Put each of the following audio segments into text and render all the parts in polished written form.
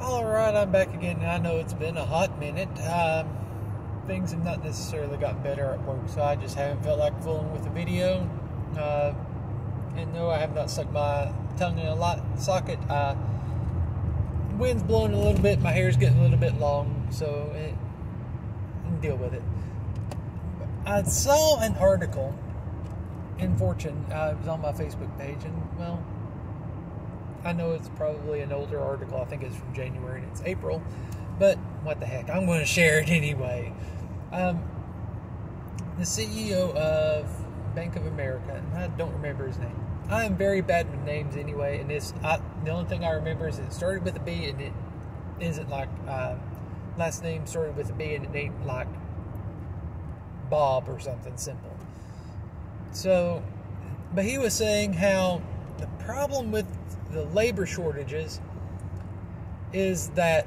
Alright, I'm back again. I know it's been a hot minute. Things have not necessarily gotten better at work, so I just haven't felt like fooling with the video. And no, I have not stuck my tongue in a socket. Wind's blowing a little bit, my hair's getting a little bit long, so deal with it. I saw an article in Fortune. It was on my Facebook page, and well, I know it's probably an older article. I think it's from January and it's April, but what the heck, I'm going to share it anyway. The CEO of Bank of America, and I don't remember his name. I am very bad with names anyway, and the only thing I remember is it started with a B, and it isn't like last name started with a B and it ain't like Bob or something simple. So, but he was saying how the problem with the labor shortages is that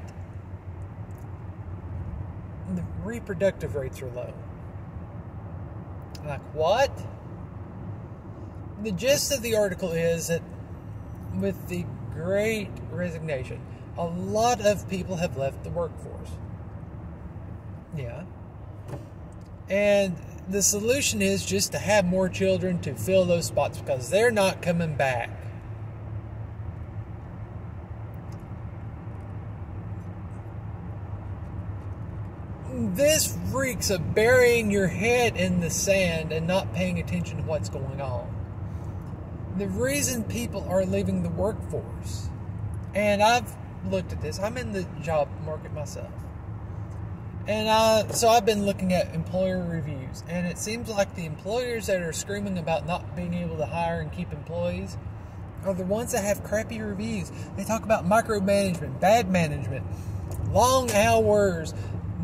the reproductive rates are low. Like, what? The gist of the article is that with the Great Resignation, a lot of people have left the workforce. Yeah. And the solution is just to have more children to fill those spots because they're not coming back. This reeks of burying your head in the sand and not paying attention to what's going on. The reason people are leaving the workforce, and I've looked at this, I'm in the job market myself, and so I've been looking at employer reviews, and it seems like the employers that are screaming about not being able to hire and keep employees are the ones that have crappy reviews. They talk about micromanagement, bad management, long hours,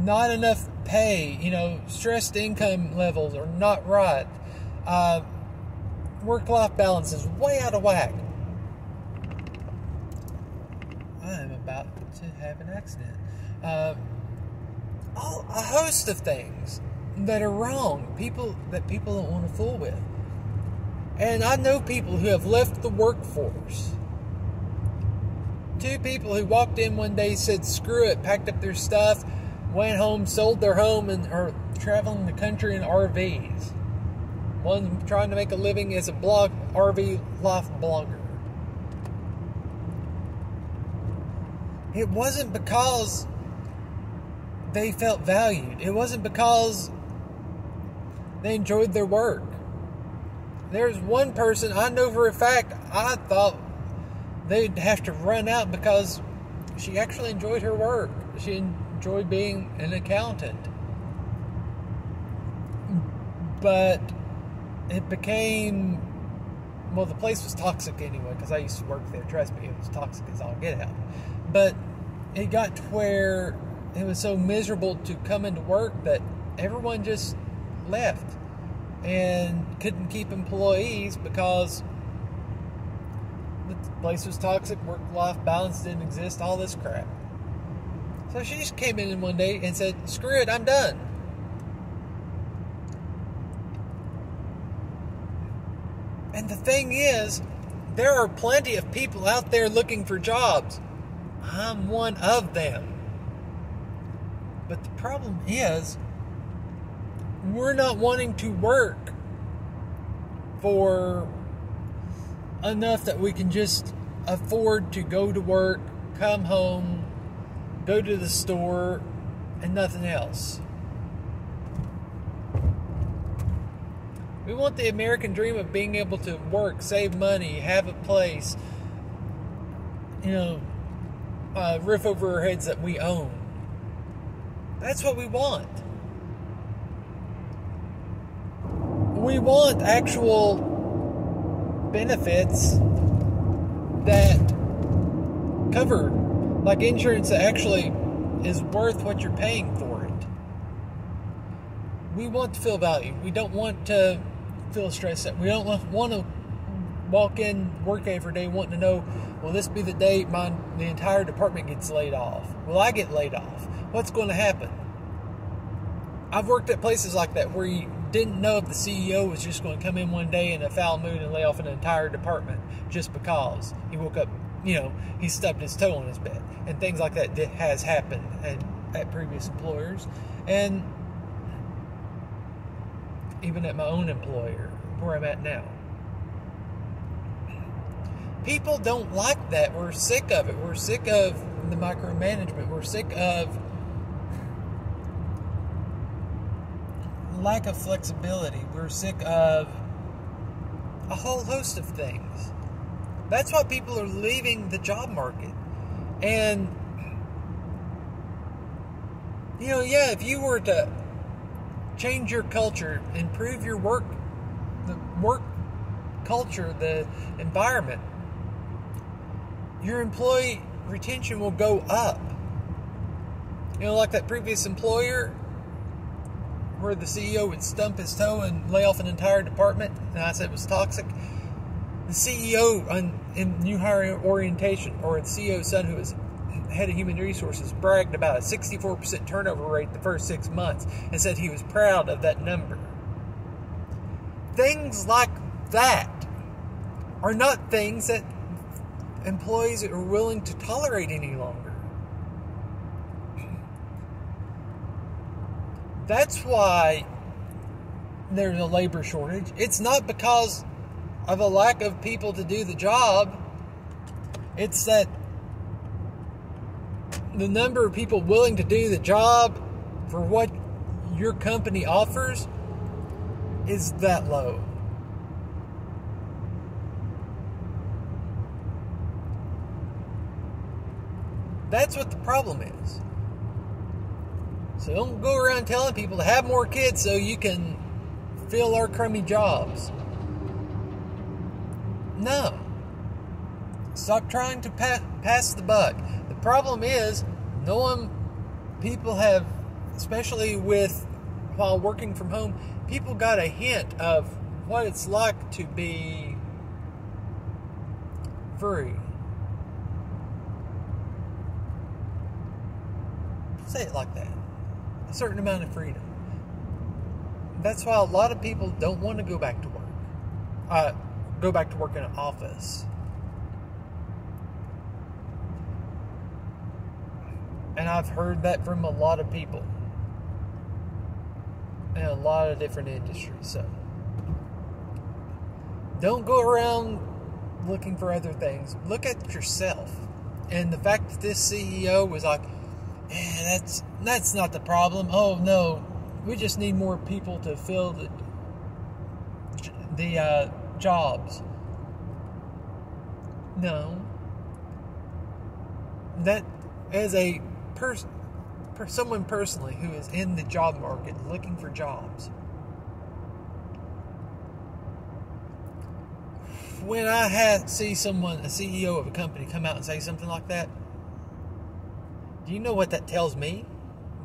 not enough pay, stressed income levels are not right, work-life balance is way out of whack. I am about to have an accident. A host of things that are wrong, people don't want to fool with. And I know people who have left the workforce. 2 people who walked in one day, said screw it, packed up their stuff, went home, sold their home, and are traveling the country in RVs. One trying to make a living as a RV life blogger. It wasn't because they felt valued. It wasn't because they enjoyed their work. There's one person I know for a fact I thought they'd have to run out because she actually enjoyed her work. She enjoyed being an accountant. But it became, well, the place was toxic anyway, because I used to work there. Trust me, it was toxic as all get out. But it got to where it was so miserable to come into work that everyone just left and couldn't keep employees because the place was toxic, work-life balance didn't exist, all this crap. So she just came in one day and said, screw it, I'm done. And the thing is, there are plenty of people out there looking for jobs. I'm one of them. But the problem is, we're not wanting to work for enough that we can just afford to go to work, come home, go to the store, and nothing else. We want the American dream of being able to work, save money, have a place, roof over our heads that we own. That's what we want. We want actual benefits that cover, like insurance that actually is worth what you're paying for it. We want to feel valued. We don't want to feel stressed out. We don't want to walk in work every day wanting to know, will this be the day the entire department gets laid off? Will I get laid off? What's going to happen? I've worked at places like that where you didn't know if the CEO was just going to come in one day in a foul mood and lay off an entire department just because he woke up he stubbed his toe on his bed, and things like that has happened at previous employers, and even at my own employer, where I'm at now. People don't like that. We're sick of it. We're sick of the micromanagement. We're sick of lack of flexibility. We're sick of a whole host of things. That's why people are leaving the job market. And, if you were to change your culture, improve your the work culture, the environment, your employee retention will go up. Like that previous employer where the CEO would stump his toe and lay off an entire department, and I said it was toxic. The CEO in new hire orientation, or the CEO's son, who was head of human resources, bragged about a 64% turnover rate the first 6 months and said he was proud of that number. Things like that are not things that employees are willing to tolerate any longer. That's why there's a labor shortage. It's not because of a lack of people to do the job. It's that the number of people willing to do the job for what your company offers is that low. That's what the problem is. So don't go around telling people to have more kids so you can fill our crummy jobs. No. Stop trying to pass the buck. The problem is, people have, especially while working from home, people got a hint of what it's like to be free. Say it like that. A certain amount of freedom. That's why a lot of people don't want to go back to work. Go back to work in an office. And I've heard that from a lot of people in a lot of different industries. So don't go around looking for other things. Look at yourself. And the fact that this CEO was like, that's not the problem. Oh no, we just need more people to fill the jobs. No, that as a someone personally who is in the job market looking for jobs, when I see a CEO of a company, come out and say something like that, do you know what that tells me,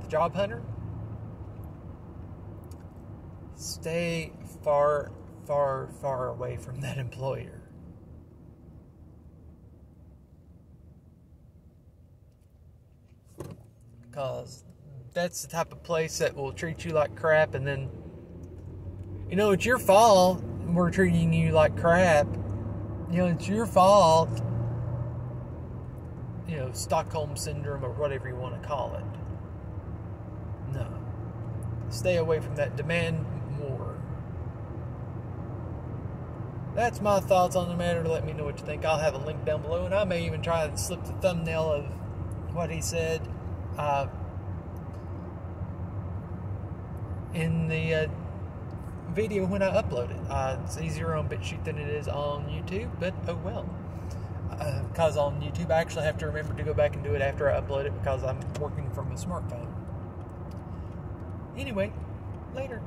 the job hunter? Stay far, far, far away from that employer. Because that's the type of place that will treat you like crap, and then, it's your fault we're treating you like crap. It's your fault. Stockholm Syndrome, or whatever you want to call it. No. Stay away from that. Demand more. That's my thoughts on the matter. Let me know what you think. I'll have a link down below, and I may even try and slip the thumbnail of what he said in the video when I upload it. It's easier on BitChute than it is on YouTube, but oh well. Because on YouTube I actually have to remember to go back and do it after I upload it, because I'm working from a smartphone. Anyway, later.